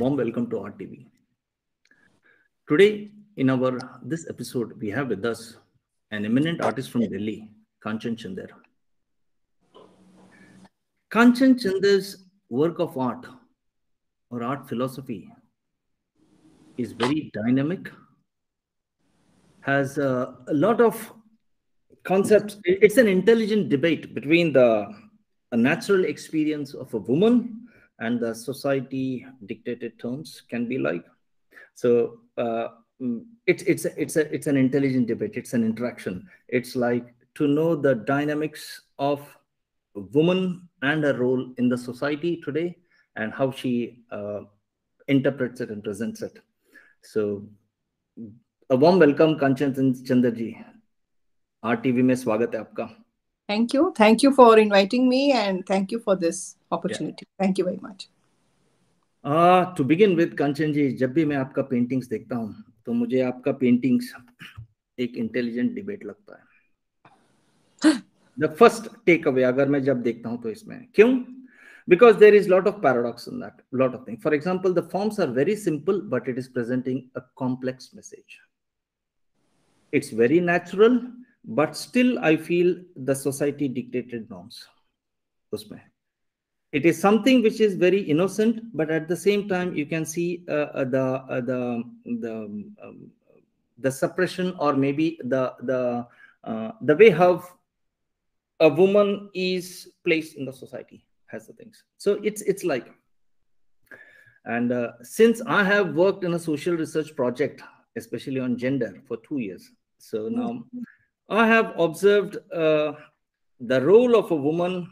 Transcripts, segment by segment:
warm welcome to our TV. Today, in our this episode, we have with us an eminent artist from Delhi, Kanchan Chander. Kanchan Chander's work of art or art philosophy is very dynamic, has a lot of concepts. It's an intelligent debate between the a natural experience of a woman and the society dictated terms can be like. So it's an intelligent debate. It's an interaction. It's like to know the dynamics of a woman and her role in the society today and how she interprets it and presents it. So a warm welcome, Kanchan Chander ji. RTV में स्वागत है आपका. Thank you for inviting me and thank you for this opportunity. Yeah. Thank you very much. To begin with, Kanchan ji, जब भी मैं आपका paintings देखता हूँ तो मुझे आपका पेंटिंग्स एक इंटेलिजेंट डिबेट लगता है. The first takeaway अगर मैं जब देखता हूँ तो इसमें क्यों? Because there is lot of paradox in that, lot of things. For example, the forms are very simple, but it is presenting a complex message. It's very natural, but still I feel the society dictated norms. Usme. It is something which is very innocent, but at the same time you can see the suppression or maybe the way how a woman is placed in the society has the things. So it's like, and since I have worked in a social research project, especially on gender for 2 years, so now I have observed the role of a woman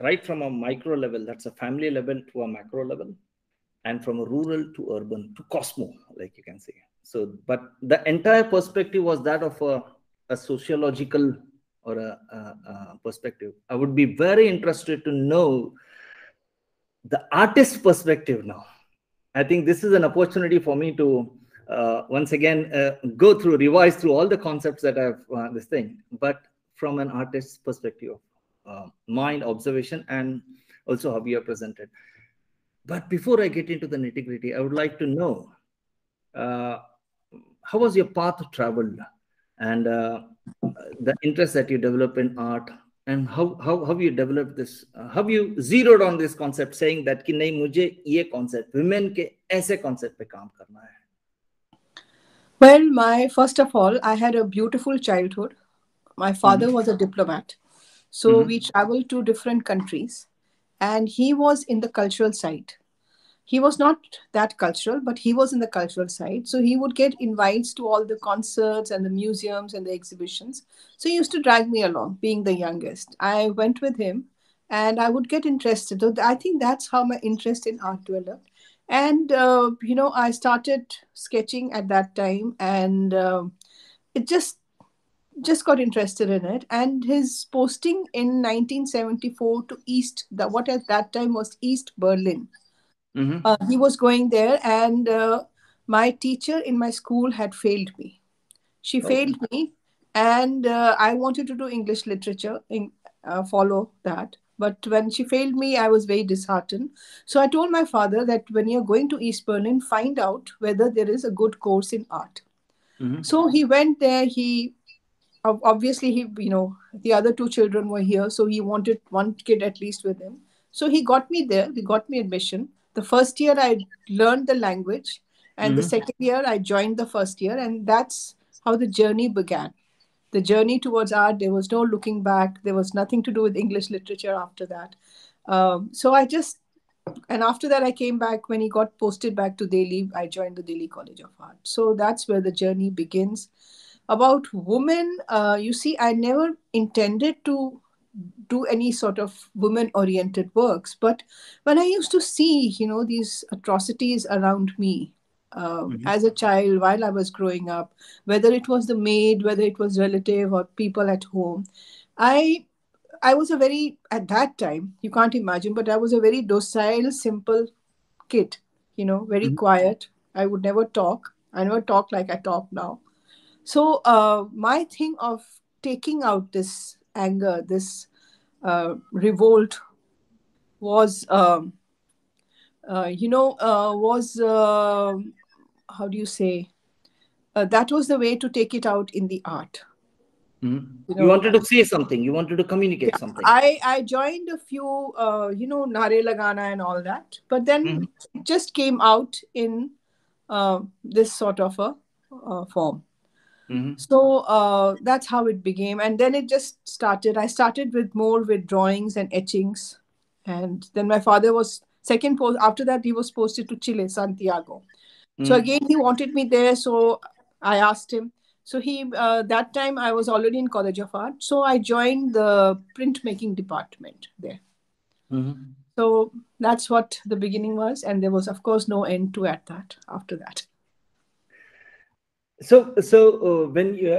right from a micro level, that's a family level, to a macro level, and from a rural to urban to cosmo, like you can say. So, but the entire perspective was that of a sociological or a perspective. I would be very interested to know the artist's perspective now. I think this is an opportunity for me to once again revise through all the concepts that I've this thing, but from an artist's perspective, mind, observation, and also how we are presented. But before I get into the nitty-gritty, I would like to know how was your path traveled and the interest that you develop in art, and how you developed this, how you zeroed on this concept, saying that कि नहीं मुझे ये concept, women के ऐसे concept पे काम करना है. Well, first of all, I had a beautiful childhood. My father was a diplomat. So we traveled to different countries and he was in the cultural side. He was not that cultural, but he was in the cultural side. So he would get invites to all the concerts and the museums and the exhibitions. So he used to drag me along, being the youngest. I went with him and I would get interested. So I think that's how my interest in art developed. And, I started sketching at that time and it just got interested in it. And his posting in 1974 to what at that time was East Berlin. He was going there and my teacher in my school had failed me. She failed me and I wanted to do English literature, follow that. But when she failed me, I was very disheartened. So I told my father that when you're going to East Berlin, find out whether there is a good course in art. So he went there. Obviously, the other two children were here. So he wanted one kid at least with him. So he got me there. He got me admission. The first year I learned the language. And the second year I joined the first year. And that's how the journey began. The journey towards art, there was no looking back. There was nothing to do with English literature after that. And after that, I came back. When he got posted back to Delhi, I joined the Delhi College of Art. So that's where the journey begins. About women, you see, I never intended to do any sort of women-oriented works. But when I used to see, these atrocities around me, as a child while I was growing up, whether it was the maid, whether it was relative or people at home, I was at that time, you can't imagine, but I was a very docile, simple kid, very quiet. I would never talk. I never talk like I talk now. So my thing of taking out this anger, this revolt was was how do you say? That was the way to take it out in the art. Mhm. You You know, wanted to say something, you wanted to communicate yeah, something. I joined a few, Nare Lagana and all that, but then Mhm. it just came out in this sort of a form. Mhm. So that's how it became, and then it just started. I started with more with drawings and etchings, and then my father was second post. After that, he was posted to Chile, Santiago. So Mhm. again, he wanted me there. So I asked him. So he that time I was already in College of Art. So I joined the printmaking department there. Mhm. So that's what the beginning was, and there was of course no end to at that after that. When you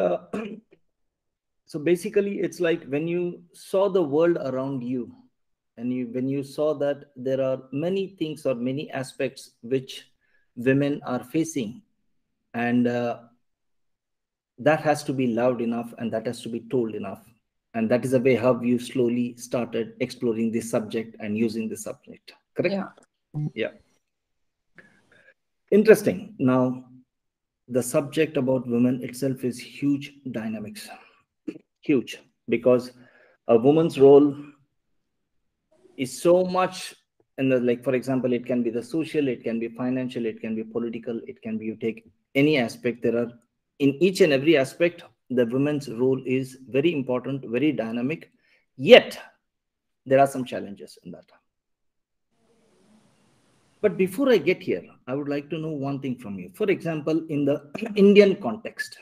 so basically it's like when you saw the world around you, and when you saw that there are many things or many aspects which women are facing, and that has to be loved enough, and that has to be told enough, and that is the way how you slowly started exploring this subject and using this subject, correct? Yeah. Yeah. Interesting. Now, the subject about women itself is huge dynamics, huge, because a woman's role is so much in the, like, for example, it can be the social, it can be financial, it can be political, it can be, you take any aspect, there are, in each and every aspect, the women's role is very important, very dynamic, yet there are some challenges in that. But before I get here, I would like to know one thing from you. For example, in the Indian context,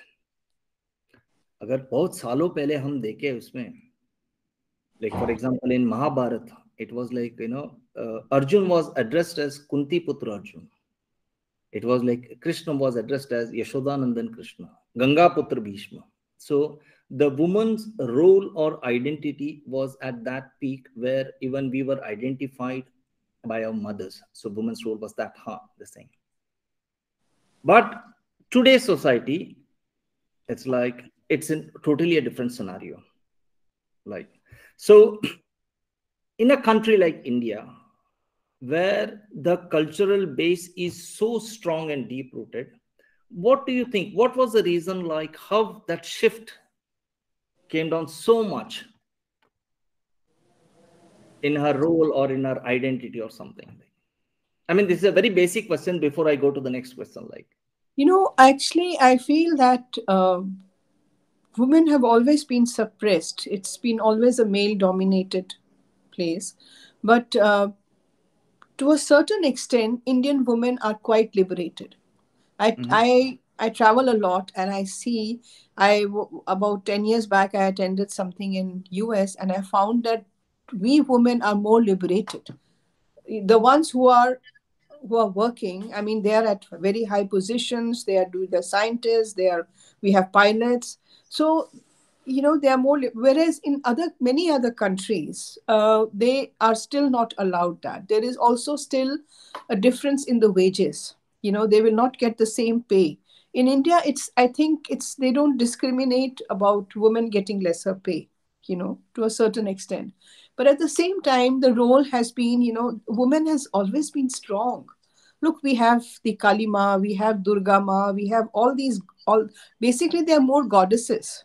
अगर बहुत सालों पहले हम देखें उसमें, like for example in Mahabharata, it was like, Arjun was addressed as Kunti Putra Arjun. It was like Krishna was addressed as Yashodanandan Krishna, Ganga Putra Bhishma. So the woman's role or identity was at that peak where even we were identified by our mothers. So woman's role was that hard, the same. But today's society, it's like it's in totally a different scenario. Like, so in a country like India, where the cultural base is so strong and deep rooted, what do you think? What was the reason, like how that shift came down so much in her role or in her identity or something? I mean, this is a very basic question before I go to the next question. Like, Actually, I feel that women have always been suppressed. It's been always a male dominated place. But to a certain extent, Indian women are quite liberated. mhm, I travel a lot and I see. About 10 years back, I attended something in US and I found that we women are more liberated. The ones who are working, I mean, they are at very high positions. They are doing the scientists. We have pilots. So they are more whereas in other many other countries they are still not allowed that. There is also still a difference in the wages. They will not get the same pay. In India, I think it's they don't discriminate about women getting lesser pay, to a certain extent. But at the same time, the role has been, woman has always been strong. Look, we have the Kalima, we have Durga Ma, we have all these, all basically they are more goddesses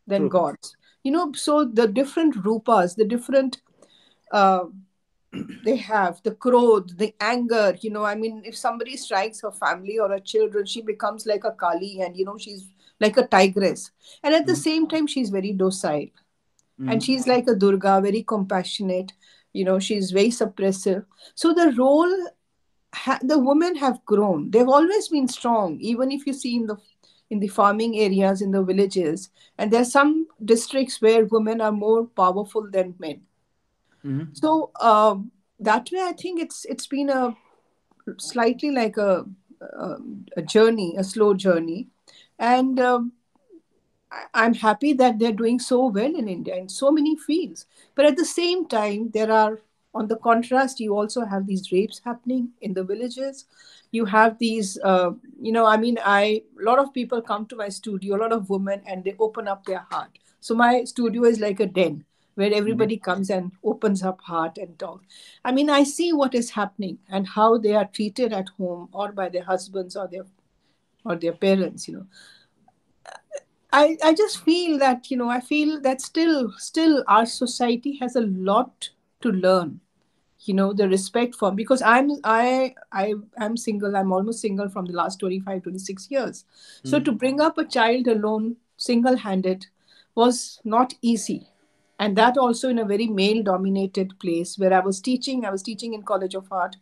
than true. gods. So the different rupas, the different uh, they have the growth, the anger. I mean, if somebody strikes her family or her children, she becomes like a Kali, and she's like a tigress. And at the Mhm, same time, she's very docile, and mhm, she's like a Durga, very compassionate. She's very suppressive. So the role, the women have grown. They've always been strong, even if you see in the farming areas, in the villages, and there are some districts where women are more powerful than men. mhm. So that way, I think it's been a slightly like a journey, a slow journey, and I'm happy that they're doing so well in India in so many fields. But at the same time, there are, on the contrast, you also have these rapes happening in the villages. You have these, I mean, a lot of people come to my studio, a lot of women, and they open up their heart. So my studio is like a den. where Mhm. everybody comes and opens up heart and talk. I mean, I see what is happening and how they are treated at home or by their husbands or their parents. I just feel that, I feel that still our society has a lot to learn, the respect for, because I'm single. I'm almost single from the last 25, 26 years. So to Mhm. bring up a child alone, single handed, was not easy. And that also in a very male dominated place where I was teaching in College of Art.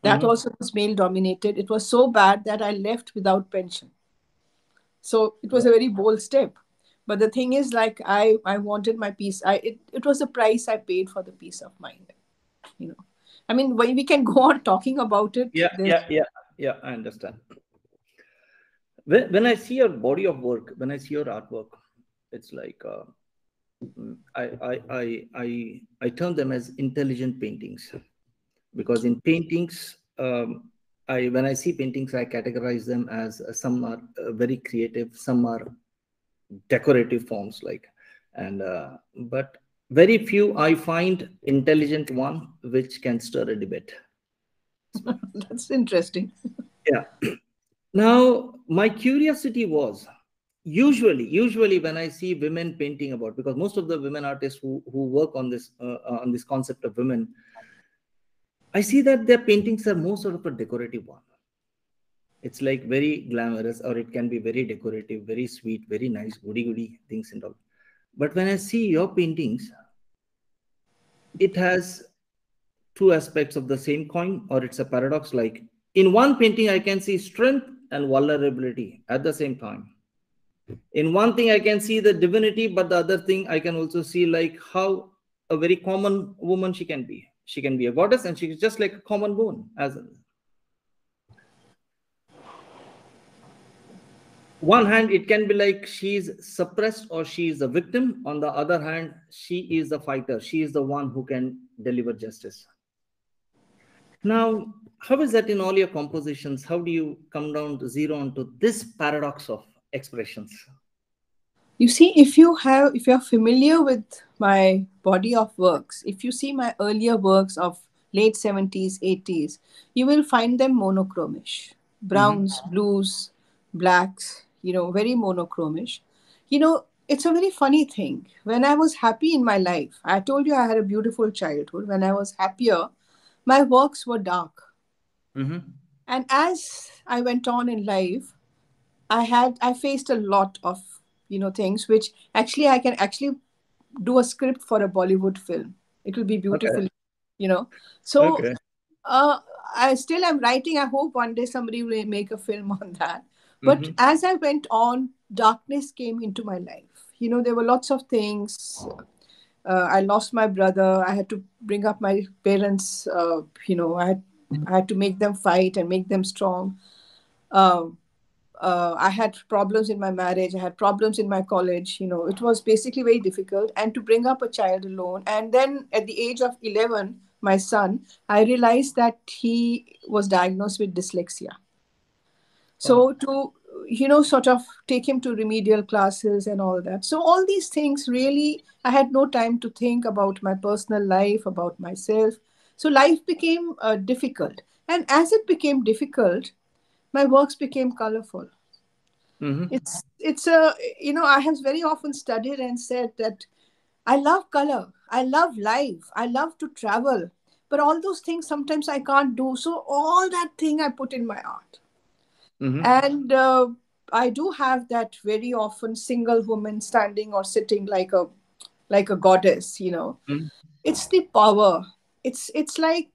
That Mhm. also was male dominated. It was so bad that I left without pension. So it was a very bold step. But the thing is, like, I wanted my peace. It was the price I paid for the peace of mind. you know I mean, we can go on talking about it. Yeah, There's yeah, yeah, yeah. I understand. When I see your body of work, when I see your artwork, it's like I term them as intelligent paintings, because in paintings, I when I see paintings, I categorize them as some are very creative, some are decorative forms, like, and but very few I find intelligent one which can stir a debate. that's interesting. Yeah. Now, my curiosity was, usually when I see women painting about, because most of the women artists who work on this concept of women, I see that their paintings are more sort of a decorative one. It's like very glamorous, or it can be very decorative, very sweet, very nice, goody goody things and all. But when I see your paintings, it has two aspects of the same coin, or it's a paradox. Like, in one painting, I can see strength and vulnerability at the same time. In one thing I can see the divinity, but the other thing I can also see, like, how a very common woman she can be a goddess, and she's just like a common woman. As one hand it can be like she's suppressed or she is a victim, on the other hand she is the fighter, she is the one who can deliver justice. Now, how is that in all your compositions? How do you come down to zero onto this paradox of expressions? You see, if you're familiar with my body of works, if you see my earlier works of late 70s, 80s, you will find them monochromish. Hmm. Browns, blues, blacks, very monochromish. It's a very funny thing. When I was happy in my life, I told you I had a beautiful childhood. When I was happier, my works were dark. Hmm. And as I went on in life, I faced a lot of things which actually I can actually do a script for a Bollywood film. It will be Okay. beautiful, you know. So Okay. uh, I still am writing. I hope one day somebody will make a film on that. But Hmm. as I went on, darkness came into my life. There were lots of things. I lost my brother. I had to bring up my parents. I had to make them fight and make them strong. Um, I had problems in my marriage. I had problems in my college. It was basically very difficult. And to bring up a child alone. And then at the age of 11, my son, I realized that he was diagnosed with dyslexia. Wow. So to, sort of take him to remedial classes and all that. So all these things really, I had no time to think about my personal life, about myself. So life became difficult. And as it became difficult, my works became colorful. Hmm. It's a I have very often studied and said that I love color, I love life, I love to travel, but all those things sometimes I can't do. So all that thing I put in my art. Hmm. And I do have that very often single woman standing or sitting like a goddess. It's the power. It's like,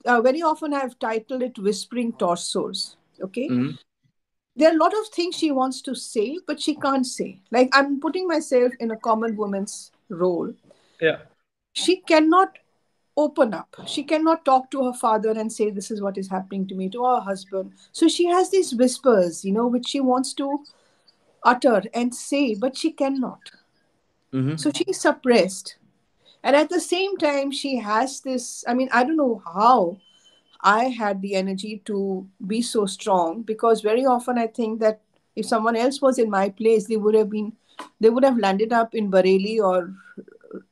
very often I've titled it whispering torsos. Okay, Hmm. there are a lot of things she wants to say, but she can't say. Like, I'm putting myself in a common woman's role. Yeah. She cannot open up. She cannot talk to her father and say, this is what is happening to me, to her husband. So she has these whispers, which she wants to utter and say, but she cannot. So Hmm. she's suppressed. And at the same time, she has this, I mean, I don't know how I had the energy to be so strong, because very often I think that if someone else was in my place, they would have landed up in Bareilly or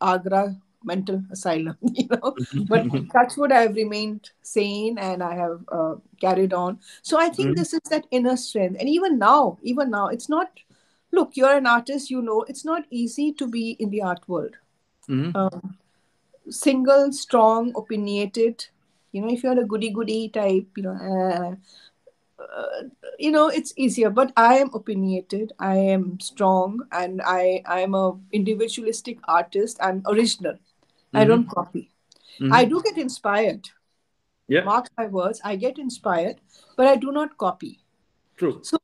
Agra mental asylum, But touch wood, I have remained sane and I have carried on. So I think Mhm. this is that inner strength. And even now, it's not, look, you're an artist, it's not easy to be in the art world. Mhm. Um, Single, strong, opinionated. If you're a goody goody type, it's easier. But I am opinionated, I am strong, and I am a individualistic artist. I'm original. I don't Mhm. copy. I Mhm. do get inspired. Yeah. Mark my words, I get inspired, but I do not copy. True. So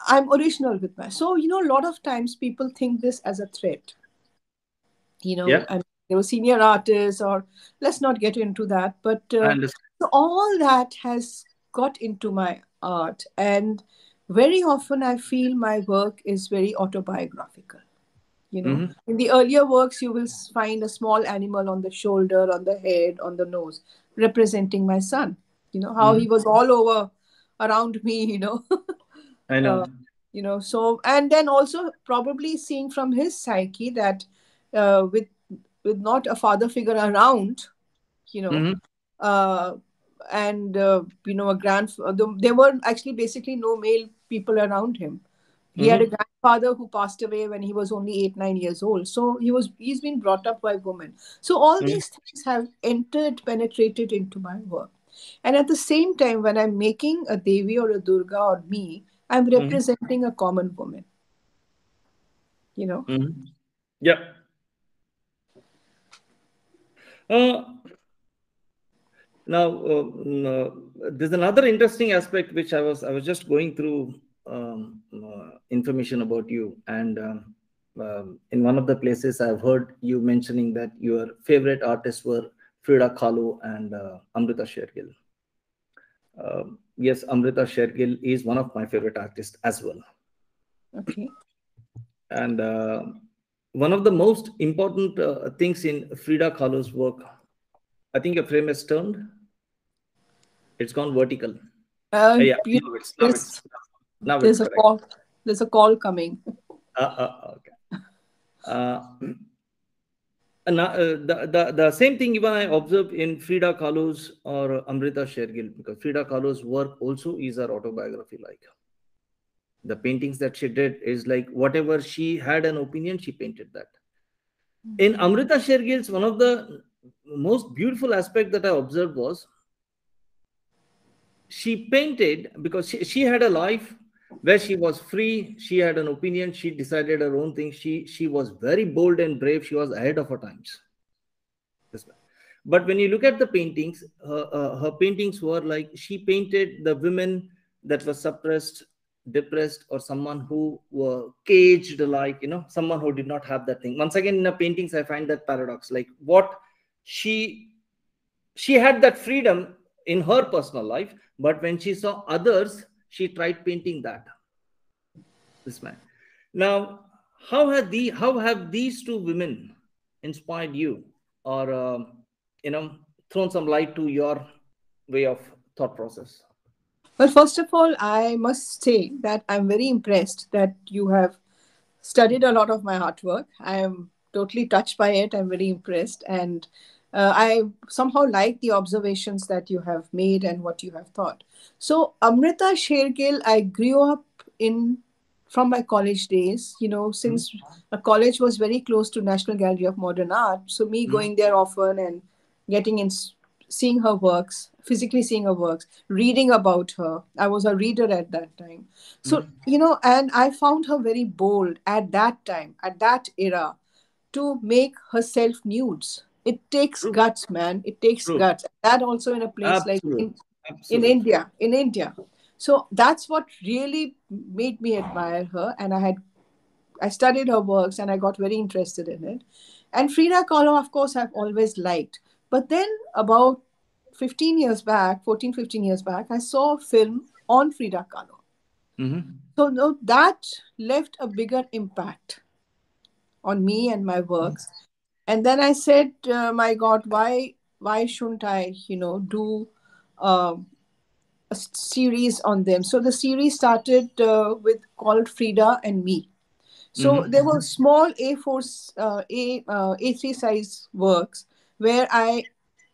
I'm original with my. So a lot of times people think this as a threat. Yeah. And they were senior artists, or let's not get into that. But I understand. so all that has got into my art, and very often I feel my work is very autobiographical. Mhm. In the earlier works, you will find a small animal on the shoulder, on the head, on the nose, representing my son. How he Mhm. was all over around me, I know. uh, so, and then also probably seeing from his psyche that with not a father figure around, you know Mhm. uh, and a there were actually basically no male people around him. He had a Mhm. grandfather who passed away when he was only 8 9 years old, so he's been brought up by women. So all Mhm. these things have penetrated into my work. And at the same time, when I'm making a Devi or a Durga or me, I'm Mhm. representing a common woman, you know Mhm. Yeah. Uh, Now, there's another interesting aspect which I was just going through information about you, and in one of the places I've heard you mentioning that your favorite artists were Frida Kahlo and Amrita Shergill. Yes, Amrita Shergill is one of my favorite artists as well, okay. and one of the most important things in Frida Kahlo's work, I think your frame is turned, it's gone vertical. Yeah, You now it's now it's there's now it's there's a correct. call there's a call coming. Okay. Uh, the same thing even I observed in Frida Kahlo's or Amrita Shergill, because Frida Kahlo's work also is her autobiography. Like the paintings that she did is like whatever she had an opinion, she painted that. In Amrita Shergill's, one of the most beautiful aspect that I observed was she painted because she had a life where she was free, she had an opinion, she decided her own thing, she was very bold and brave, she was ahead of her times, this way. But when you look at the paintings, her paintings were like she painted the women that were suppressed, depressed, or someone who were caged, like someone who did not have that thing. Once again, in the paintings I find that paradox, like what she she had that freedom in her personal life, but when she saw others, she tried painting that, this man. Now, how have these two women inspired you, or you know thrown some light to your way of thought process? Well, first of all, I must say that I'm very impressed that you have studied a lot of my artwork. I am totally touched by it. I'm very impressed. And I somehow like the observations that you have made and what you have thought. So, Amrita Shergill, I grew up in from my college days, since a college was very close to National Gallery of Modern Art. So, me Mhm. going there often and getting in, seeing her works, physically seeing her works, reading about her. I was a reader at that time. So, Mhm. and I found her very bold at that time, at that era, to make herself nudes. It takes True, guts, man. It takes true, guts. That also in a place like in, absolutely, in absolutely. India, in India. So that's what really made me admire her. And I studied her works and I got very interested in it. And Frida Kahlo, of course, I've always liked. But then about 15 years back, 14, 15 years back, I saw a film on Frida Kahlo. Mhm. So no, that left a bigger impact on me and my works. And then I said, my God, why shouldn't I, do um a series on them? So the series started with called Frida and Me. So there were small A4, A3 size works where I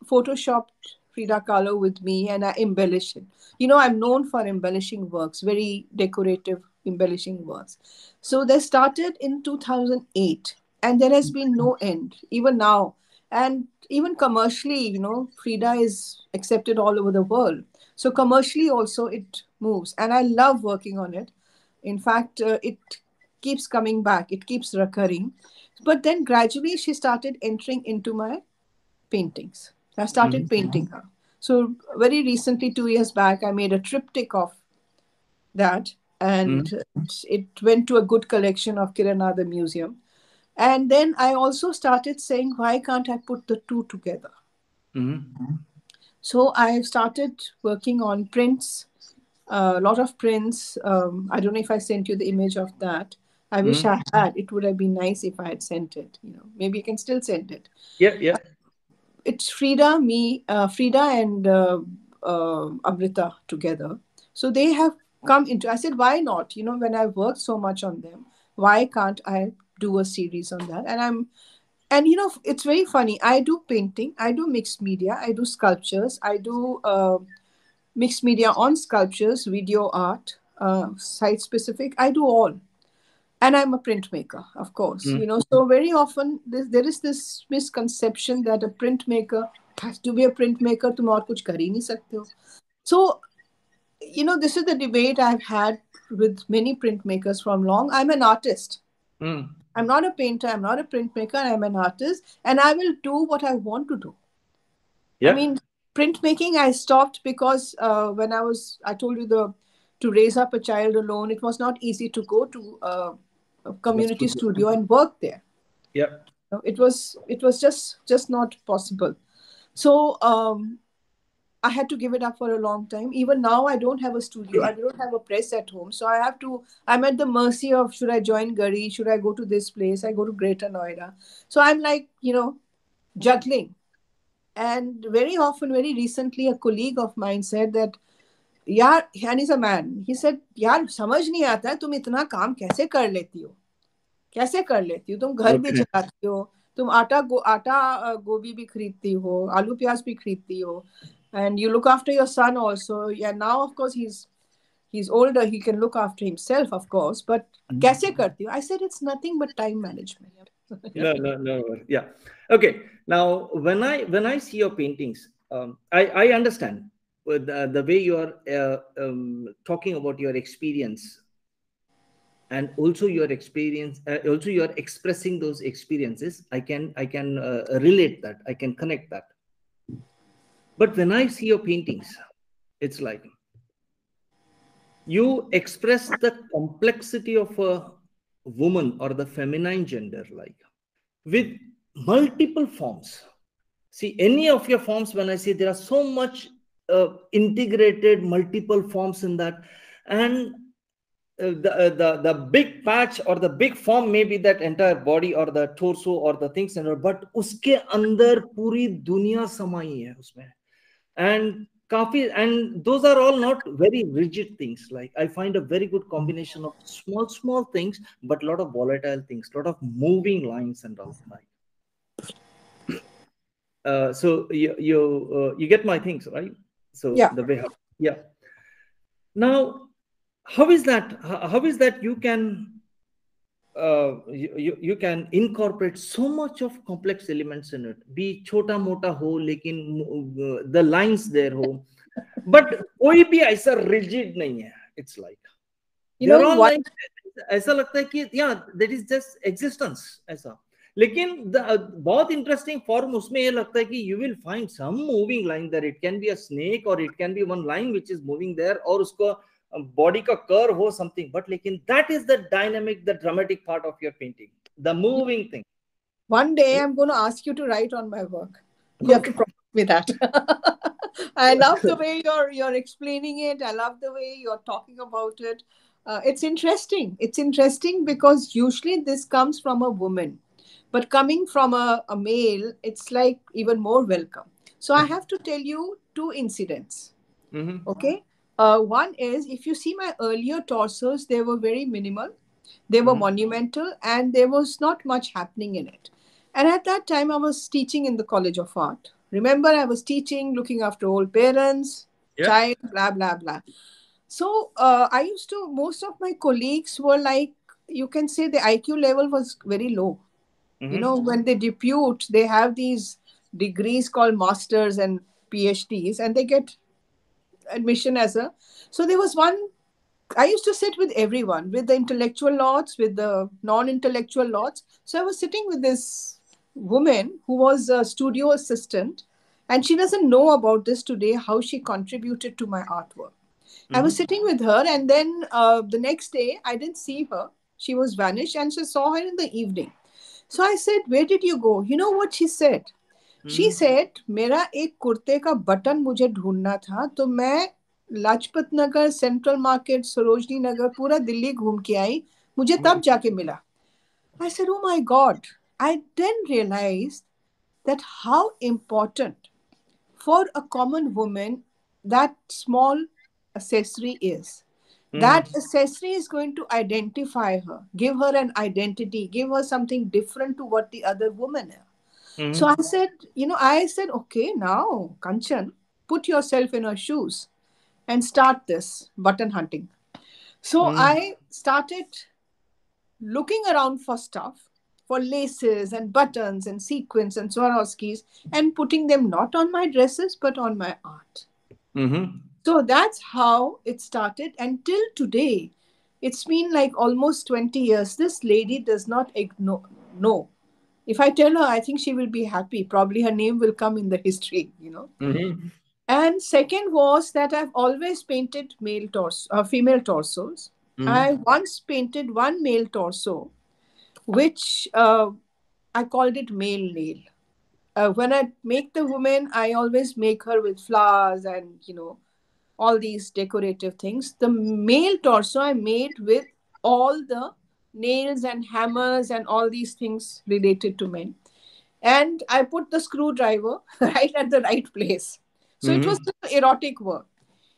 photoshopped Frida Kahlo with me and I embellished it. I'm known for embellishing works, very decorative embellishing works. So they started in 2008 and there has been no end, even now. And even commercially, Frida is accepted all over the world. So commercially also it moves and I love working on it. In fact, it keeps coming back, it keeps recurring. But then gradually she started entering into my paintings. I started painting her. So very recently, 2 years back, I made a triptych of that, and it went to a good collection of Kirana the museum. And then I also started saying, why can't I put the two together? So I started working on prints, a lot of prints. I don't know if I sent you the image of that. I wish I had. It would have been nice if I had sent it. Maybe you can still send it. Yeah, yeah. It's Frida and Amrita together. So they have come into. I said, why not? When I've worked so much on them, why can't I do a series on that? And it's very funny. I do painting, I do mixed media, I do sculptures, I do mixed media on sculptures, video art, site specific. I do all. And I'm a printmaker, of course. So very often there is this misconception that a printmaker has to be a printmaker. तुम और कुछ कर ही नहीं सकते हो. So this is the debate I've had with many printmakers from long. I'm an artist. I'm not a painter. I'm not a printmaker. I'm an artist, and I will do what I want to do. Yeah. I mean, printmaking I stopped because when I told you to raise up a child alone, it was not easy to go to a community studio and work there. Yeah. It was just not possible. So I had to give it up for a long time. Even now, I don't have a studio. I don't have a press at home. So I'm at the mercy of, should I join Gari? Should I go to this place? I go to Greater Noida. So I'm like, juggling. And very often, very recently, a colleague of mine said that, and he's a man. He said, यार समझ नहीं आता है तुम इतना काम कैसे कर लेती हो? कैसे कर लेती हो? तुम घर भी चलाती हो, तुम आटा गोभी भी खरीदती हो, आलू प्याज भी खरीदती हो, and you look after your son also. Yeah, now of course he's older, he can look after himself, of course, but कैसे करती हो? I said it's nothing but time management. No. Yeah. Okay. Now, when I see your paintings, I understand the way you are talking about your experience, and also your experience. Also, you are expressing those experiences. I can relate that. I can connect that. But when I see your paintings, it's like you express the complexity of a woman or the feminine gender, like with multiple forms. See, any of your forms, when I say there are so much integrated multiple forms in that, and the big patch or the big form may be that entire body or the torso or the things, but uske andar puri dunya samai hai usme. And those are all not very rigid things. Like, I find a very good combination of small things, but a lot of volatile things, a lot of moving lines and all. So you get my things, right? So yeah. The way how, yeah. Now, how is that you can you can incorporate so much of complex elements in it, be chota mota ho lekin the lines there ho, but koi bhi aisa rigid nahi hai. It's like they're all like aisa lagta hai ki yeah, that is just existence aisa. लेकिन बहुत interesting form उसमें ये लगता है कि you will find some moving line there. It can be a snake और it can be one line which is moving there, और उसको बॉडी का कर्व हो समथिंग, बट लेकिन that is the dynamic, the dramatic part of your painting, the moving thing. One day I'm going to ask you to write on my work. You have to promise me that. I love the way you're explaining it. I love the way you're talking about it. It's interesting. It's interesting because usually this comes from a woman. But coming from a male, it's like even more welcome. So I have to tell you two incidents. Okay. One is, if you see my earlier torsos, they were very minimal. They were Mm-hmm. monumental and there was not much happening in it. And at that time, I was teaching in the College of Art. Remember, I was teaching, looking after old parents, Yeah. child, blah, blah, blah. So I used to, most of my colleagues were like, you can say the IQ level was very low. You Mm-hmm. know, when they depute, they have these degrees called masters and PhDs, and they get admission as a. So there was one. I used to sit with everyone, with the intellectual lots, with the non-intellectual lots. So I was sitting with this woman who was a studio assistant, and she doesn't know about this today, how she contributed to my artwork. I was Mm-hmm. sitting with her, and then the next day I didn't see her. She was vanished, and she saw her in the evening. So I said, "Where did you go?" You know what she said? She Mm-hmm. said, "मेरा एक कुर्ते का button मुझे ढूंढना था, तो मैं Lajpat Nagar, central market, Sarojini Nagar, पूरा दिल्ली घूम के आई, मुझे तब जाके मिला." I said, "Oh my God." I then realized that how important for a common woman that small accessory is. That Mm-hmm. accessory is going to identify her, give her an identity, give her something different to what the other woman is. So I Mm-hmm. said, I said, okay, now, Kanchan, put yourself in her shoes and start this button hunting. So Mm-hmm. I started looking around for stuff, for laces and buttons and sequins and Swarovskis, and putting them not on my dresses but on my art. Mm-hmm. So that's how it started. And till today, it's been like almost 20 years. This lady does not ignore. No. If I tell her, I think she will be happy. Probably her name will come in the history. Mm-hmm. And second was that I've always painted female torsos. I Mm-hmm. once painted one male torso, which I called it male nail. When I make the woman, I always make her with flowers and all these decorative things. The male torso I made with all the nails and hammers and all these things related to men. And I put the screwdriver right at the right place. So it was Mm-hmm. erotic work.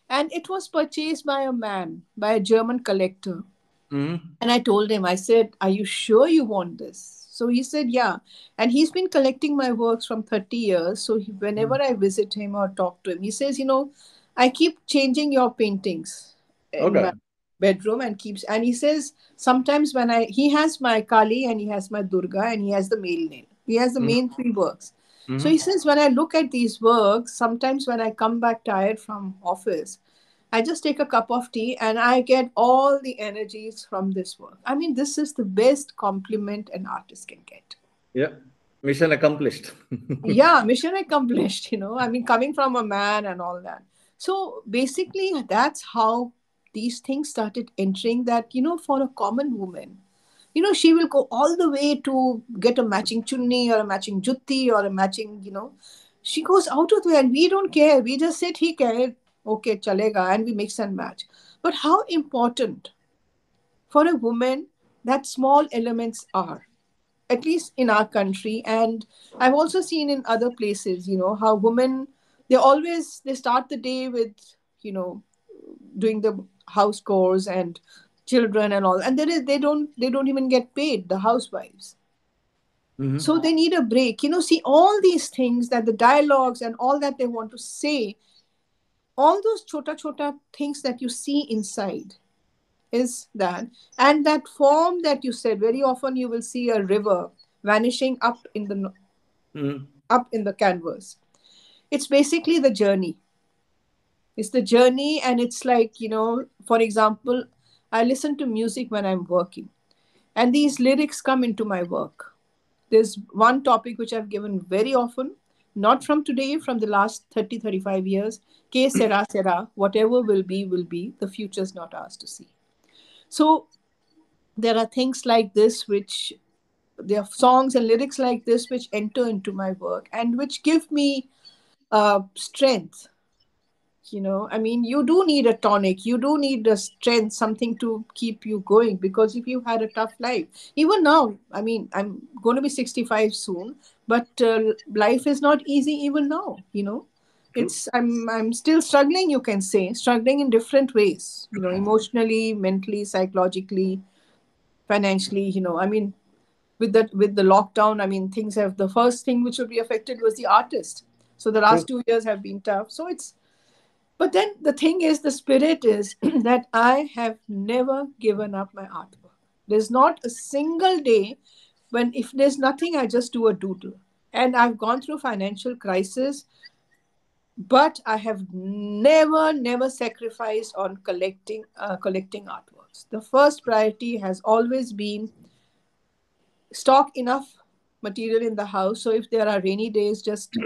And it was purchased by a man, by a German collector. Mm-hmm. And I told him, I said, "Are you sure you want this?" So he said, "Yeah." And he's been collecting my works from 30 years. So whenever I visit him or talk to him, he says, "I keep changing your paintings in Okay. my bedroom and he says, sometimes he has my Kali and he has my Durga and he has the male nail. He has the Mm-hmm. main three works. So he Mm-hmm. says, when I look at these works, sometimes when I come back tired from office, I just take a cup of tea and I get all the energies from this work. I mean, this is the best compliment an artist can get. Yeah. Mission accomplished. Yeah, mission accomplished. I mean, coming from a man and all that. So basically, that's how these things started entering that, for a common woman, she will go all the way to get a matching chunni or a matching jutti or a matching. She goes out of the way and we don't care. We just say, "Theek hai, okay, chalega," and we mix and match. But how important for a woman that small elements are, at least in our country. And I've also seen in other places, how women, they start the day with, you know, doing the house chores and children and all. And they don't even get paid, the housewives. So Mm-hmm. they need a break. See all these things that the dialogues and all that they want to say, all those chota things that you see inside is that. And that form that you said, very often you will see a river vanishing Mm-hmm. up in the canvas. It's basically the journey. It's the journey, and it's like, for example, I listen to music when I'm working, and these lyrics come into my work. There's one topic which I've given very often, not from today, from the last 30, 35 years. Que sera, whatever will be, the future's not ours to see. So there are things like this which, there are songs and lyrics like this which enter into my work and which give me strength. I mean, you do need a tonic, you do need a strength, something to keep you going, because if you had a tough life, even now, I mean, I'm going to be 65 soon, but life is not easy even now. True. I'm still struggling, you can say, struggling in different ways, emotionally, mentally, psychologically. financially. I mean, with the lockdown, I mean, things have, the first thing which would be affected was the artist. So the True. last 2 years have been tough. So it's, but then the thing is, the spirit is that I have never given up my artwork. There's not a single day when, if there's nothing, I just do a doodle. And I've gone through financial crisis, but I have never sacrificed on collecting artworks. The first priority has always been stock enough material in the house. So if there are rainy days, just,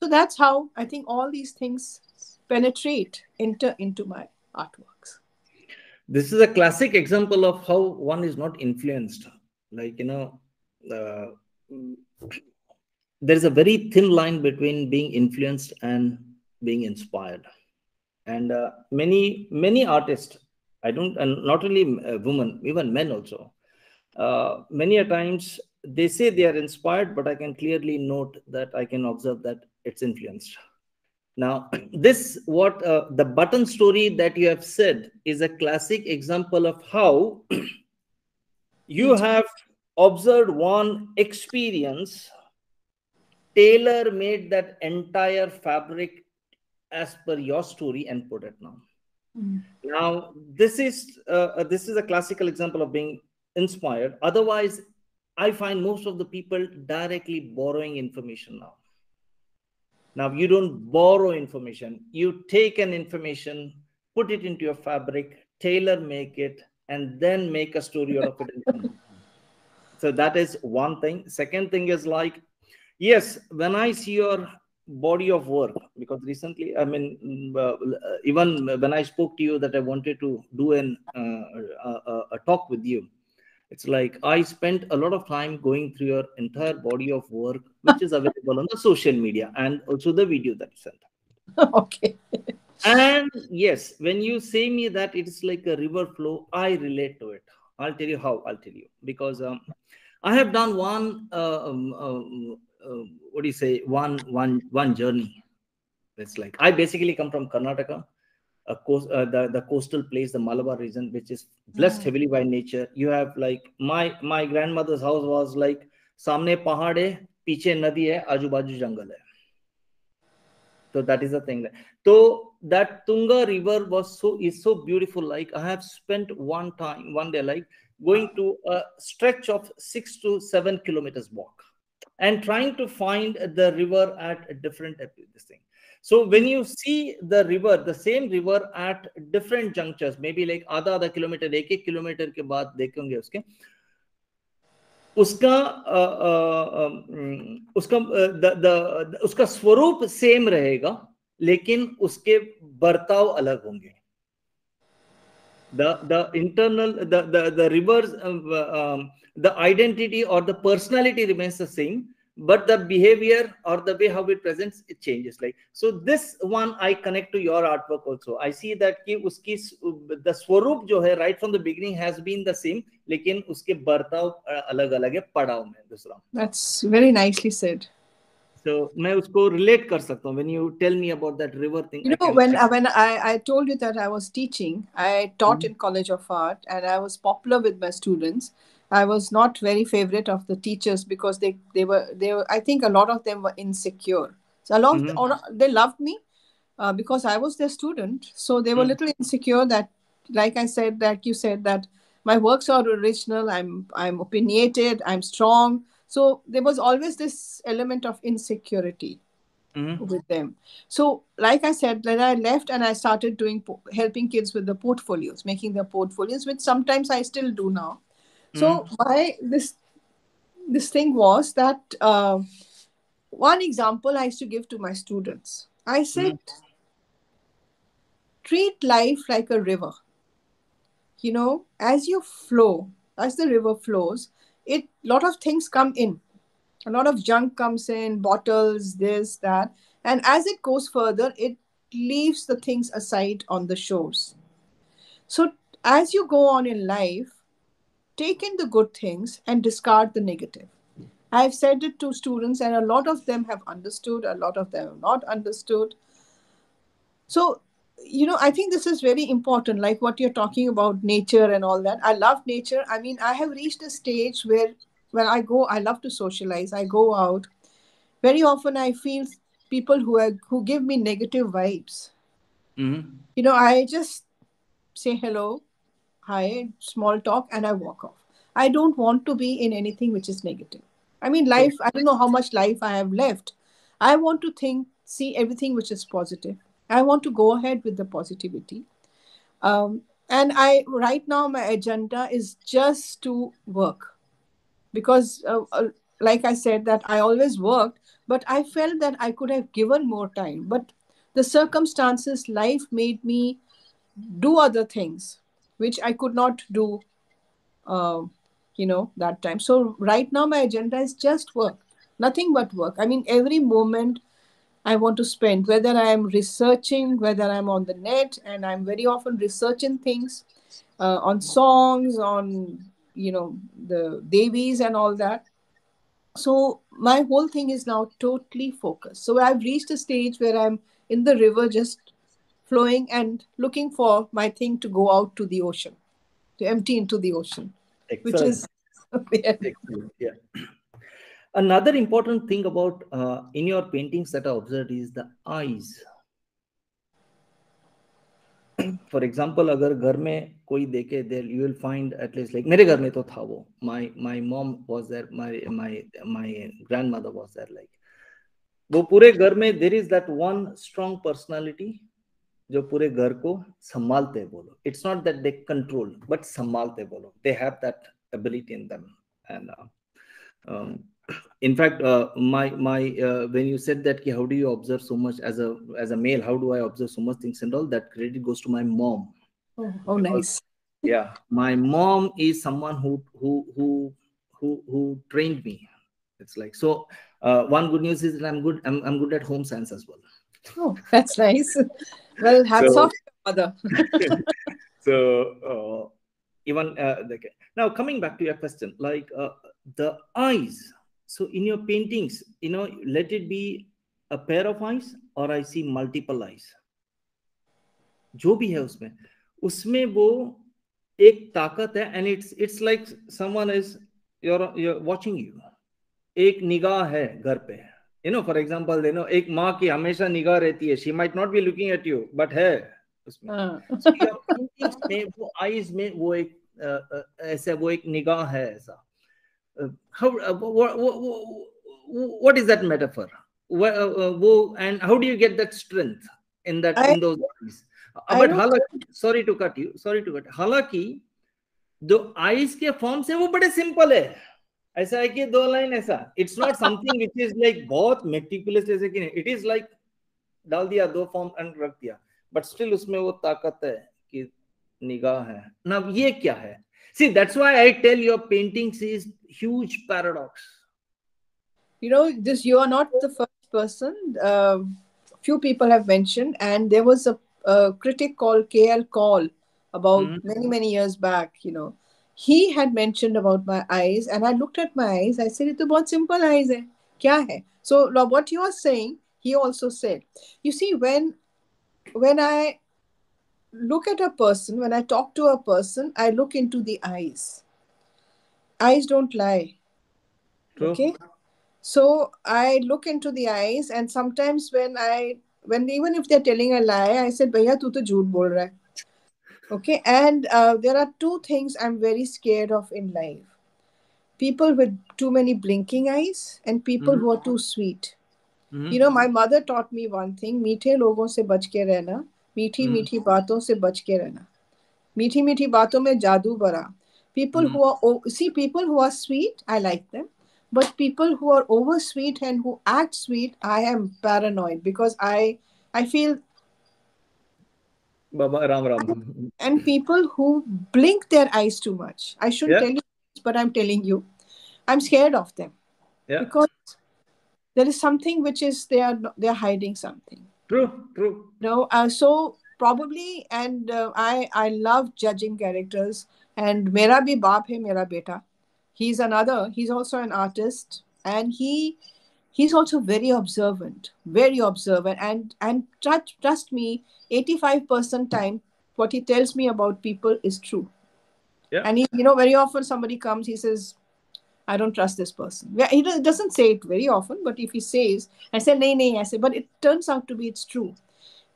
so that's how I think all these things penetrate into my artworks. This is a classic example of how one is not influenced. Like, uh, there is a very thin line between being influenced and being inspired. And many artists, I don't, and not only women, even men also, many a times they say they are inspired, but I can clearly note that I can observe that it's influenced. Now, this, what the button story that you have said is a classic example of how you have observed one experience, tailor made that entire fabric as per your story, and put it now. Mm. Now, this is a classical example of being inspired. Otherwise, I find most of the people directly borrowing information now. Now, you don't borrow information. You take an information, put it into your fabric, tailor make it, and then make a story out of it. So that is one thing. Second thing is like, yes, when I see your body of work, because recently, I mean, even when I spoke to you that I wanted to do a talk with you, it's like I spent a lot of time going through your entire body of work, which is available on the social media and also the video that you sent. Okay. And yes, when you say me that it is like a river flow, I relate to it. I'll tell you how. I'll tell you because I have done one. What do you say? One journey. It's like I basically come from Karnataka, the coastal place, the Malabar region, which is blessed Mm. heavily by nature. You have like my grandmother's house was like सामने पहाड़ है, पीछे नदी है, आजू बाजू जंगल है. So that is the thing. So that Tunga river is so beautiful. Like I have spent one day, like going to a stretch of 6 to 7 kilometers walk and trying to find the river at a different this thing. So when you see the river, the same river at different junctures, maybe like आधा kilometre, एक kilometre के बाद देखेंगे उसका उसका स्वरूप same रहेगा, लेकिन उसके बर्ताव अलग होंगे. The internal, the rivers, the identity or the personality remains the same, but the behavior or the way how it presents, it changes. Like, so this one I connect to your artwork also. I see that कि उसकी the स्वरूप जो है right from the beginning has been the same, लेकिन उसके बर्ताव अलग अलग है पड़ाव में दूसरा. That's very nicely said. So मैं उसको relate कर सकता हूँ. When you tell me about that river thing, You I know, can. when I told you that I was teaching, I taught in College of Art, and I was popular with my students. I was not very favorite of the teachers because they were, I think a lot of them were insecure. So a lot of or they loved me because I was their student. So they were a little insecure that, like I said, that you said that my works are original. I'm opinionated. I'm strong. So there was always this element of insecurity with them. So, like I said, then I left and I started doing helping kids with the portfolios, making their portfolios, which sometimes I still do now. So, this thing was that one example I used to give to my students. I said, treat life like a river. You know, as you flow, as the river flows, a lot of things come in. A lot of junk comes in, bottles, this, that. And as it goes further, it leaves the things aside on the shores. So as you go on in life, take in the good things and discard the negative. I've said it to students, and a lot of them have understood, a lot of them have not understood. So I think this is very important, like what you're talking about, nature and all that. I love nature. I mean, I have reached a stage where when I go, I love to socialize. I go out. Very often I feel people who give me negative vibes. Mm-hmm. I just say hello, hi, small talk, and I walk off. I don't want to be in anything which is negative. I mean, True. life, I don't know how much life I have left. I want to see everything which is positive. I want to go ahead with the positivity. And right now, my agenda is just to work because, like I said, that I always worked, but I felt that I could have given more time. But the circumstances, life made me do other things which I could not do, uh, that time. So right now, my agenda is just work, nothing but work. I mean, every moment I want to spend, whether I am researching, whether I'm on the net, and I'm very often researching things on songs, on, the Devis and all that. So my whole thing is now totally focused. So I've reached a stage where I'm in the river just flowing and looking for my thing to go out to the ocean, to empty into the ocean, which Excellent. is very. Excellent. Yeah. Another important thing about in your paintings that I observed is the eyes. For example, अगर घर में कोई देखे, there you will find at least, like मेरे घर में तो था वो, my mom was there, my grandmother was there, like वो पूरे घर में there is that one strong personality जो पूरे घर को संभालते हैं बोलो. It's not that they control, but संभालते बोलो. They have that ability in them. And um, in fact, my when you said that, how do you observe so much as a male? How do I observe so much things and all? That credit goes to my mom, Oh, because nice. yeah, my mom is someone who trained me. It's like so. One good news is that I'm good at home science as well. Oh, that's nice. Well, hats So off to your mother. so even now coming back to your question, like the eyes. So in your paintings, let it be a pair of eyes or I see multiple eyes. जो भी है उसमें उसमें वो एक ताकत है, and it's like someone is you're watching you. एक निगाह है घर पे, फॉर एग्जांपल एक माँ की हमेशा निगाह रहती है. She might not be looking at you but है उसमें. Uh, So your paintings में वो आईज में वो एक ऐसे वो एक निगाह है ऐसा. How what is that metaphor? And how do you get that strength I in those eyes? I But don't. हालांकि sorry to cut, हालांकि जो आईज के फॉर्म्स है वो बड़े सिंपल है. ऐसा है कि दो लाइन ऐसा. It's not something which is like बहुत मेटिकुलस जैसे कि नहीं. इट इज लाइक डाल दिया दो फॉर्म एंड रख दिया, बट स्टिल उसमें वो ताकत है कि निगाह है ना. ये क्या है? See, that's why I tell your paintings is huge paradox. This, you are not the first person. Few people have mentioned, and there was a critic called KL Call about Hmm. many many years back. He had mentioned about my eyes, and I looked at my eyes. I said, "It is बहुत simple eyes है. क्या है?" So now what you are saying, he also said. You see, when I look at a person, when I talk to a person, I look into the eyes. Eyes don't lie. True. Okay. So I look into the eyes, and sometimes when even if they're telling a lie, I said, "Bhaiya, tu to jhoot bol raha hai." Okay, and there are two things I'm very scared of in life: people with too many blinking eyes and people Hmm. who are too sweet. Hmm. My mother taught me one thing: मीठे लोगों से बच के रहना, मीठी Hmm. मीठी बातों से बच के रहना. मीठी मीठी बातों में जादू भरा. People Hmm. who are people who are sweet, I like them, but people who are over sweet and who act sweet, I am paranoid because I feel. Baba Ram Ram. And people who blink their eyes too much, I shouldn't Yeah. tell you this, but I'm telling you, I'm scared of them Yeah. because there is something which is they are hiding something. True. True. No, so probably, and I love judging characters. And Mera bhi baap hai, mera beta. He's also an artist, and he's also very observant, and trust me, 85% time what he tells me about people is true. Yeah. And he, very often somebody comes, he says, I don't trust this person. Yeah, he doesn't say it very often, but if he says, I say, nay, nay, I say, but it turns out to be it's true.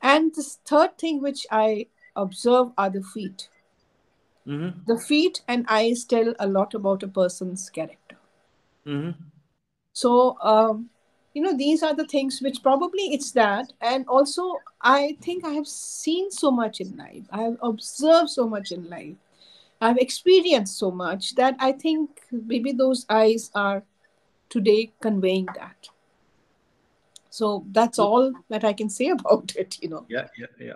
And this third thing which I observe are the feet. Mm-hmm. The feet and eyes tell a lot about a person's character. Mm-hmm. So, these are the things which probably it's that. And also, I think I have seen so much in life. I have observed so much in life. I've experienced so much that I think maybe those eyes are today conveying that. So that's all that I can say about it. Yeah, yeah, yeah.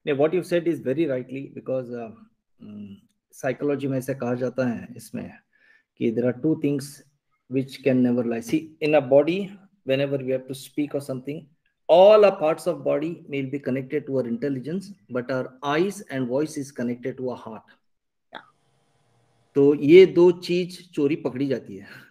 Now, what you said is very rightly, because psychology में ऐसे कहा जाता है इसमें कि there are two things which can never lie. See, in a body, whenever we have to speak or something, all our parts of body may be connected to our intelligence, but our eyes and voice is connected to our heart. Yeah. तो ये दो चीज चोरी पकड़ी जाती है हाँ,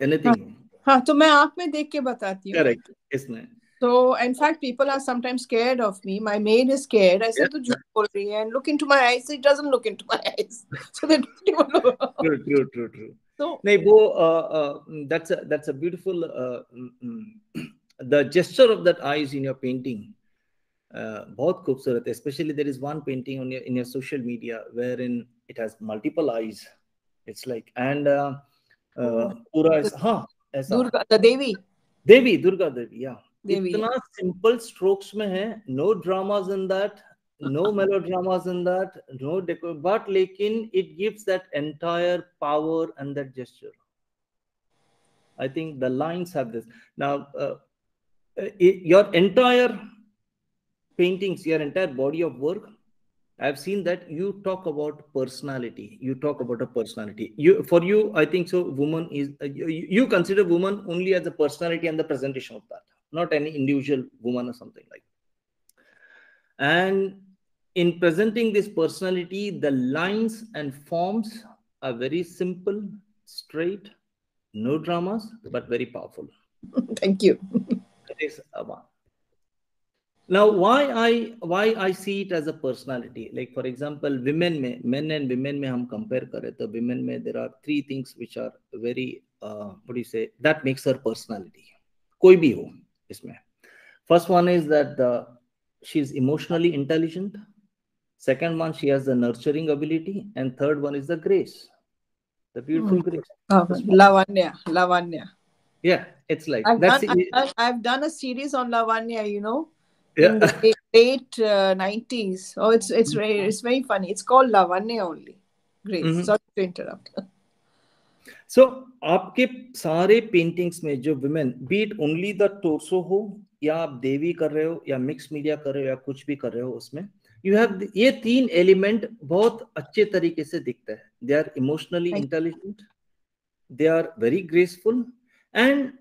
anything. हाँ, तो मैं आँख में देख के बताती हूँ. करेक्ट इसमें. So, in fact, people are sometimes scared of me. My maid is scared. I said, "Tu jhoot bol rahi hai," and look into my eyes. It doesn't look into my eyes. So they don't even know. True. So, नहीं वो that's a beautiful the gesture of that eyes in your painting बहुत खूबसूरत है. Especially there is one painting on in your social media wherein it has multiple eyes. It's like and पूरा ऐसा हाँ ऐसा Durga, the Devi. देवी दुर्गा देवी या Devi. इतना simple strokes में है. No dramas in that, no melodramas in that, no decor, but lekin it gives that entire power and that gesture. I think the lines have this. Now, your entire paintings, your entire body of work, I've seen that you talk about personality. You talk about a personality. For you, I think so. Woman is you consider woman only as a personality and the presentation of that, not any individual woman or something like that. And in presenting this personality, the lines and forms are very simple, straight, no dramas, but very powerful. Thank you. That is one. Now, why I see it as a personality? Like for example, men and women में हम compare करें तो women में there are three things which are very what do you say that makes her personality. कोई भी हो इसमें. First one is that she is emotionally intelligent. Second one, she has the nurturing ability, and third one is the grace, the beautiful grace. Lavanya. Yeah, it's like I've that's done, I've done a series on Lavanya, in yeah. the late 90s. Oh, it's very funny. It's called Lavanya only. Great. Sorry to interrupt. So आपके सारे paintings में जो women beat only the torso हो या आप देवी कर रहे हो या मिक्स मीडिया कर रहे हो या कुछ भी कर रहे हो उसमें यू हैव ये तीन एलिमेंट बहुत अच्छे तरीके से दिखता है. They are emotionally intelligent, they are very graceful and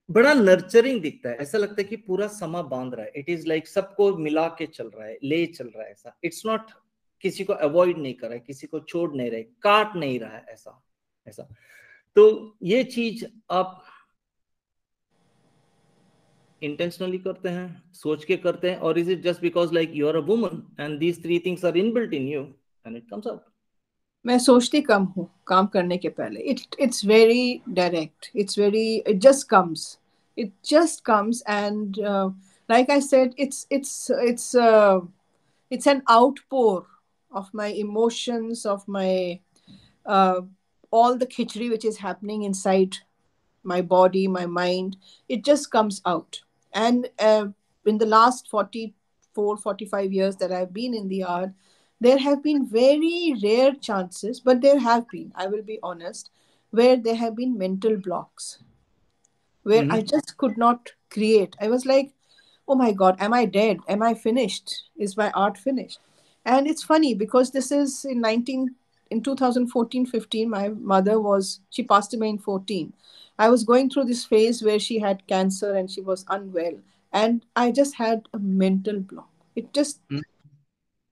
बड़ा नर्चरिंग दिखता है. ऐसा लगता है कि पूरा समा बांध रहा है. इट इज लाइक सबको मिला के चल रहा है, ले चल रहा है. ऐसा इट्स नॉट किसी को अवॉइड नहीं कर रहा है, किसी को छोड़ नहीं रहा है, काट नहीं रहा है. ऐसा ऐसा तो ये चीज आप इंटेंशनली करते हैं, सोच के करते हैं, और is it just because like you are a woman and these three things are inbuilt in you and it comes out? मैं सोचती कम हूँ काम करने के पहले. It's very direct. It just comes and like I said, it's an outpour of my emotions, of my uh, all the khichdi which is happening inside my body, my mind. It just comes out. And in the last 45 years that I've been in the art, there have been very rare chances, but there have been, I will be honest, where there have been mental blocks, where I just could not create. I was like, oh my God, am I dead? Am I finished? Is my art finished? And it's funny because this is in 2014-15, my mother she passed away in 14. I was going through this phase where she had cancer and she was unwell. And I just had a mental block. It just,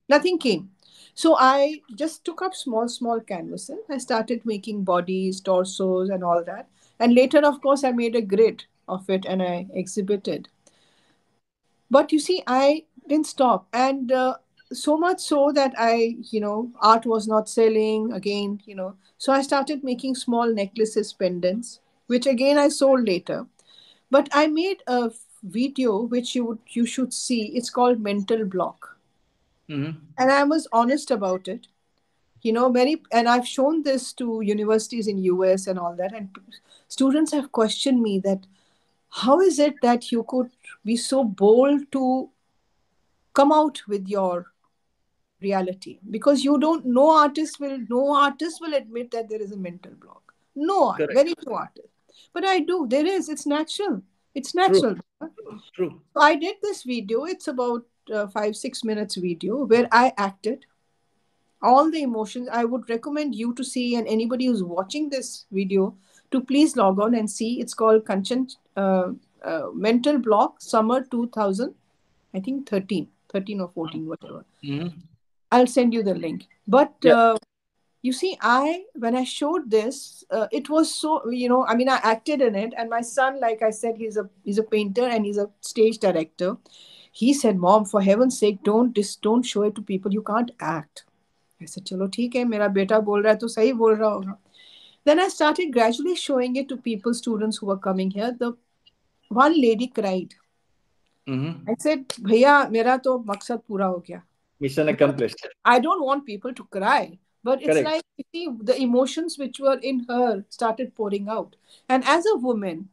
nothing came. So I just took up small canvases. I started making bodies, torsos, and all that. And later, of course, I made a grid of it and I exhibited. But you see, I didn't stop. And so much so that art was not selling again, So I started making small necklaces, pendants, which again I sold later. But I made a video which you should see. It's called Mental Block. Mm-hmm. And I was honest about it. And I've shown this to universities in US and all that. And students have questioned me that how is it that you could be so bold to come out with your reality, because you don't no artist will admit that there is a mental block. No, Correct. very few artists. But I do. There is. It's natural. It's True. natural. True. So I did this video. It's about 5-6 minutes video where I acted all the emotions. I would recommend you to see, and anybody who's watching this video to please log on and see. It's called Kanchan Mental Block Summer 2000, I think 13 or 14, whatever. Mm-hmm. I'll send you the link. But Yeah. you see, when I showed this, it was so, I mean, I acted in it, and my son, like I said, he's a painter and he's a stage director. He said, "Mom, for heaven's sake, don't show it to people. You can't act." I said, "Chalo, theek hai, mera beta bol raha hai, to sahi bol raha hoga." Then I started gradually showing it to people, students who were coming here. The one lady cried. Mm-hmm. I said, "Bhaiya, mera to maksad pura ho gaya." Mission Because accomplished. I don't want people to cry. But it's Correct. like, you see, the emotions which were in her started pouring out. And as a woman,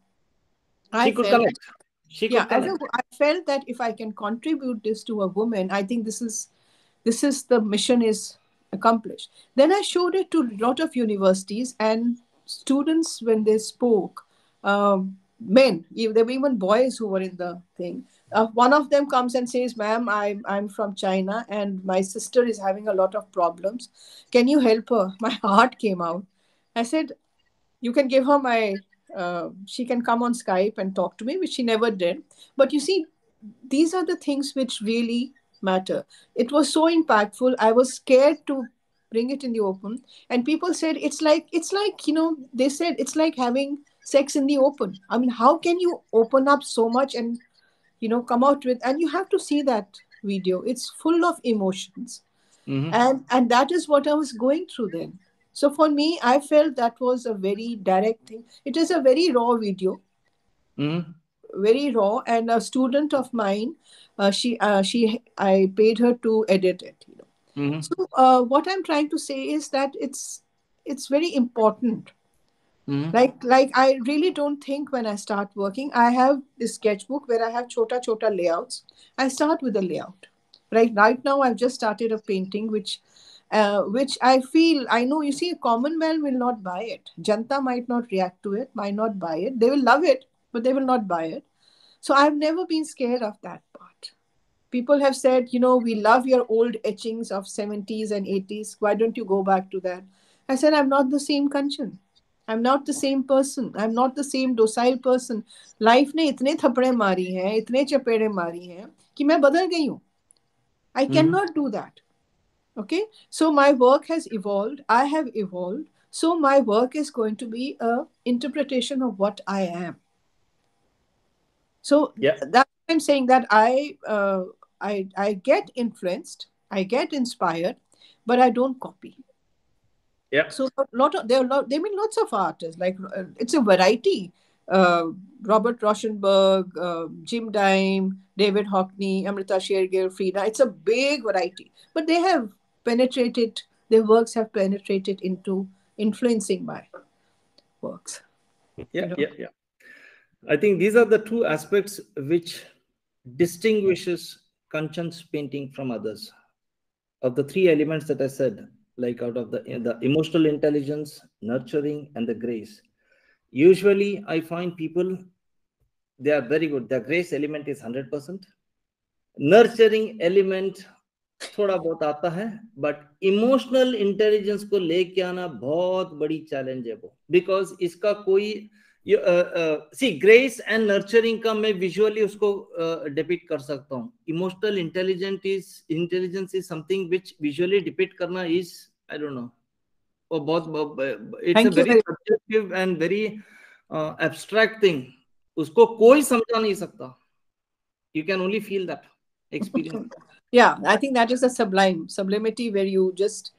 I She could felt, connect. She yeah, could connect. I felt that if I can contribute this to a woman, I think this is the mission is accomplished. Then I showed it to a lot of universities and students when they spoke. Men, there were even boys who were in the thing. One of them comes and says, "Ma'am, I'm from China and my sister is having a lot of problems. Can you help her?" My heart came out. I said, "You can give her my, she can come on Skype and talk to me," which she never did. But you see, these are the things which really matter. It was so impactful. I was scared to bring it in the open. And people said, it's like, they said it's like having sex in the open. I mean, how can you open up so much and, come out with, and you have to see that video. It's full of emotions. Mm-hmm. And that is what I was going through then. So for me, I felt that was a very direct thing. It is a very raw video, Mm-hmm. very raw. And a student of mine, she I paid her to edit it. Mm-hmm. So what I'm trying to say is that it's very important. Mm-hmm. Like I really don't think when I start working, I have this sketchbook where I have chota layouts. I start with a layout. Right now I've just started a painting which I feel, I know, you see, a common man will not buy it. Janta might not react to it, might not buy it. They will love it, but they will not buy it. So I've never been scared of that part. People have said, "We love your old etchings of 70s and 80s. Why don't you go back to that?" I said, "I'm not the same Kanchan. I'm not the same person. I'm not the same docile person. Life ने इतने थप्पड़े मारी हैं, इतने चपेड़े मारी हैं कि मैं बदल गई हूँ. I Mm-hmm. cannot do that. Okay? So my work has evolved. I have evolved. So my work is going to be a interpretation of what I am. So Yeah. that's why I'm saying that I get influenced, I get inspired, but I don't copy. Yeah. So a lot of there been lots of artists. Like it's a variety. Robert Rauschenberg, Jim Dime, David Hockney, Amrita Shergill, Frida. It's a big variety, but they have penetrated. Their works have penetrated into influencing my works. Yeah. You know. Yeah. Yeah. I think these are the two aspects which distinguishes Kanchan's painting from others. Of the three elements that I said, like out of the emotional intelligence, nurturing, and the grace. Usually, I find people, they are very good. The grace element is 100%. Nurturing element थोड़ा बहुत आता है, but emotional intelligence को लेके आना बहुत बड़ी challenge है वो, बिकॉज इसका कोई सी ग्रेस एंड नर्चरिंग का मैं विजुअली उसको डिपिक्ट कर सकता हूँ. Emotional intelligence is something which visually depict करना इज, आई डोंट नो, वो बहुत, it's a Thank you very very subjective and very abstract thing, उसको कोई समझा नहीं सकता. You can only feel that, experience that. Yeah, I think that is a sublimity where you just,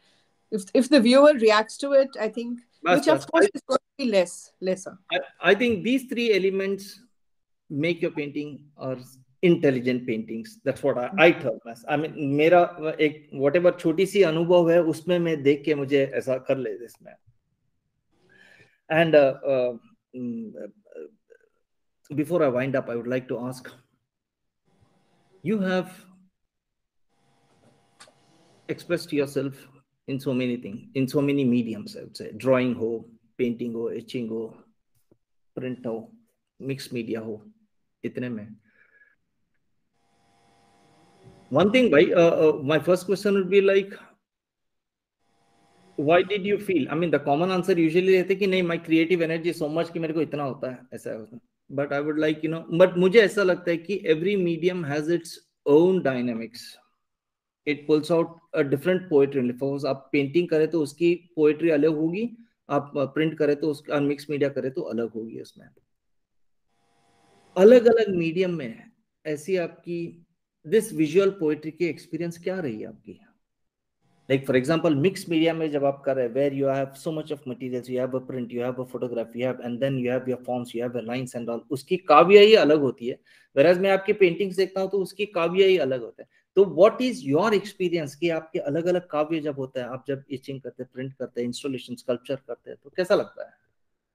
if the viewer reacts to it, I think, Bas, which of bas. course is going to be lesser. I think these three elements make your painting or intelligent paintings. That's what I thought. I mean, मेरा एक whatever छोटी सी अनुभव है उसमें मैं देख के मुझे ऐसा कर ले इसमें. And before I wind up, I would like to ask, you have expressed yourself in so many things, in so many mediums. I would say drawing ho, painting ho, etching ho, print ho, mixed media ho, itne mein. One thing, my first question would be like, why did you feel? I mean, the common answer usually रहता है कि नहीं, my creative energy is so much कि मेरे को इतना होता है, ऐसा होता है. But I would like, but मुझे ऐसा लगता है कि every medium has its own dynamics. It pulls out a different poetry. Suppose आप पेंटिंग करें तो उसकी पोएट्री अलग होगी, आप प्रिंट करें तो उसका मिक्स मीडिया करें तो अलग होगी. उसमें अलग अलग मीडियम में ऐसी आपकी दिस विजुअल पोएट्री की एक्सपीरियंस क्या रही है आपकी? Like for example, mixed media में जब आप कर रहे हैं, where you have so much of materials, you have a print, you have a photograph, you have, and then you have your forms, you have your lines and all, उसकी काव्य ही अलग होती है. Whereas मैं आपकी पेंटिंग्स देखता हूँ तो उसकी काव्य ही अलग होता है. तो what is your experience कि आपके अलग अलग काव्य जब होता है, आप जब इचिंग करते हैं, प्रिंट करते हैं, इंस्टॉलेशन स्कल्पचर करते हैं, तो कैसा लगता है?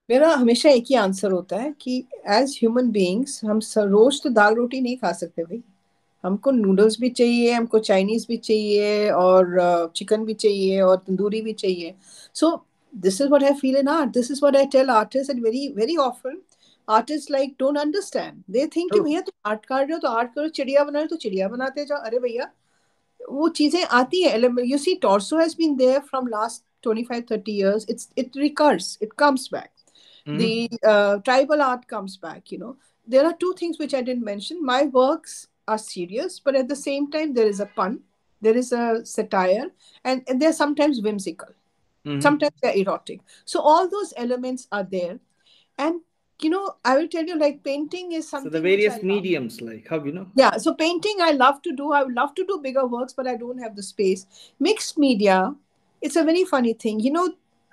मेरा हमेशा एक ही आंसर होता है कि एज ह्यूमन बीइंग्स हम रोज तो दाल रोटी नहीं खा सकते भाई. हमको नूडल्स भी चाहिए, हमको चाइनीज भी चाहिए, और चिकन भी चाहिए, और तंदूरी भी चाहिए. So this is what I feel in art. This is what I tell artist, and very very often artist like don't understand. They think कि भैया तुम आर्ट कर रहे हो तो आर्ट करो, चिड़िया बना रहे हो तो चिड़िया बनाते जाओ. अरे भैया, वो चीजें आती है. You see torso has been there from last 25-30 years. It recurs, it comes back. The tribal art comes back. There are two things which I didn't mention. My works are serious, but at the same time there is a pun, there is a satire, and they're sometimes whimsical, sometimes they're erotic. So all those elements are there. And I will tell you, like, painting is something, so the various mediums, like how yeah, so painting I love to do. I would love to do bigger works, but I don't have the space. Mixed media, it's a very funny thing.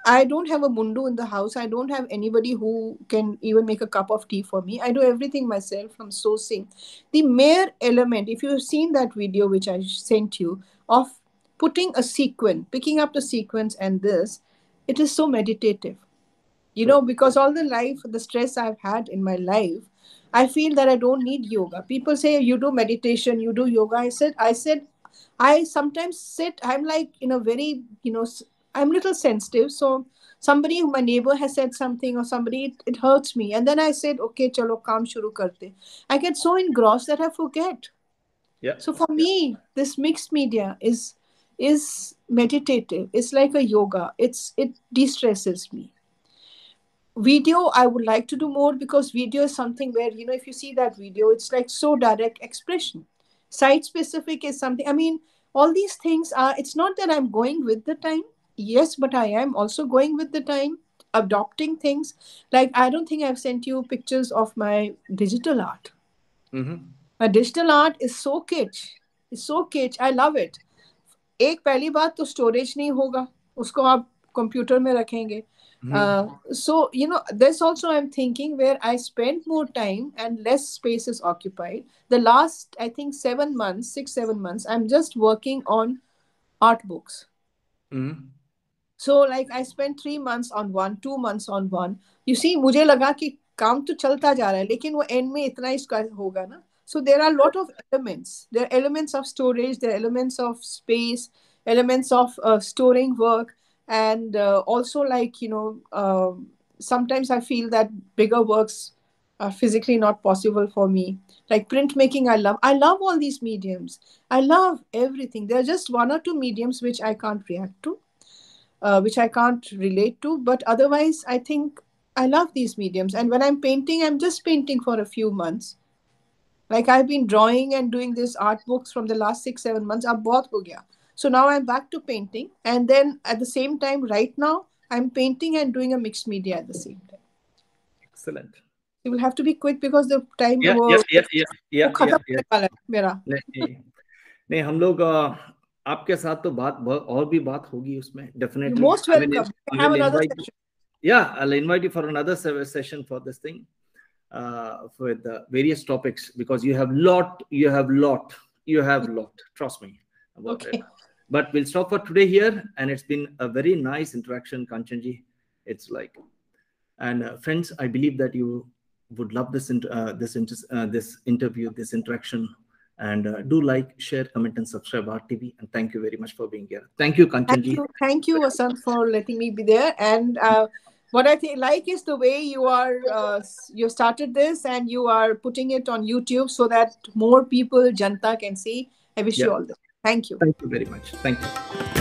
I don't have a mundu in the house. I don't have anybody who can even make a cup of tea for me. I do everything myself, from sourcing. The mere element, if you've seen that video which I sent you, of putting a sequence, picking up the sequence, and this, it is so meditative. Because all the stress I've had in my life, I feel that I don't need yoga. People say you do meditation, you do yoga. I said, I sometimes sit, I'm like in a very, I'm a little sensitive. So somebody, my neighbor has said something, or somebody, it hurts me. And then I said, okay, chalo, kaam shuru karte. I get so engrossed that I forget. Yeah. So for me, this mixed media is meditative. It's like a yoga. It de-stresses me. Video, I would like to do more, because video is something where, if you see that video, it's like so direct expression. Site specific is something, I mean, all these things are, it's not that I'm going with the time. Yes, but I am also going with the time, adopting things. Like, I don't think I've sent you pictures of my digital art. My digital art is so kitsch. It's so kitsch. I love it. एक पहली बात तो storage नहीं होगा, उसको आप computer में रखेंगे. So there's also, I'm thinking, where I spend more time and less space is occupied. The last, I think, 7 months, 6-7 months, I'm just working on art books. So like I spent 3 months on one, 2 months on one. You see, मुझे लगा कि काम तो चलता जा रहा है, लेकिन वो end में इतना इसका होगा ना. So there are a lot of elements. There are elements of storage, there are elements of space, elements of storing work, and also, like, sometimes I feel that bigger works are physically not possible for me. Like printmaking, I love all these mediums. I love everything. There are just one or two mediums which I can't react to, which I can't relate to. But otherwise, I think I love these mediums. And when I'm painting, I'm just painting for a few months. Like I've been drawing and doing this art books from the last 6-7 months. Ab bahut ho gaya. So now I'm back to painting. And then at the same time, right now, I'm painting and doing a mixed media at the same time. Excellent. You will have to be quick because the time Yeah, वो yeah, yeah, yeah, वो yeah, खत्म yeah, yeah. होने वाला है मेरा. नहीं नहीं, हम लोग आपके साथ तो बात और भी बात होगी उसमें, You're definitely. most welcome. I Have will another invite you. session. Yeah, I'll invite you for another session for this thing, for the various topics, because you have lot. Trust me about it. Okay. But we'll stop for today here, and it's been a very nice interaction, Kanchanji. It's like, and friends, I believe that you would love this interview, this interaction, and do like, share, comment, and subscribe our TV. And thank you very much for being here. Thank you, Kanchanji. Thank you, Vasant, for letting me be there. And what I like is the way you are. You started this and you are putting it on YouTube so that more people, Janta, can see. I wish you all the best. Thank you. Thank you very much. Thank you.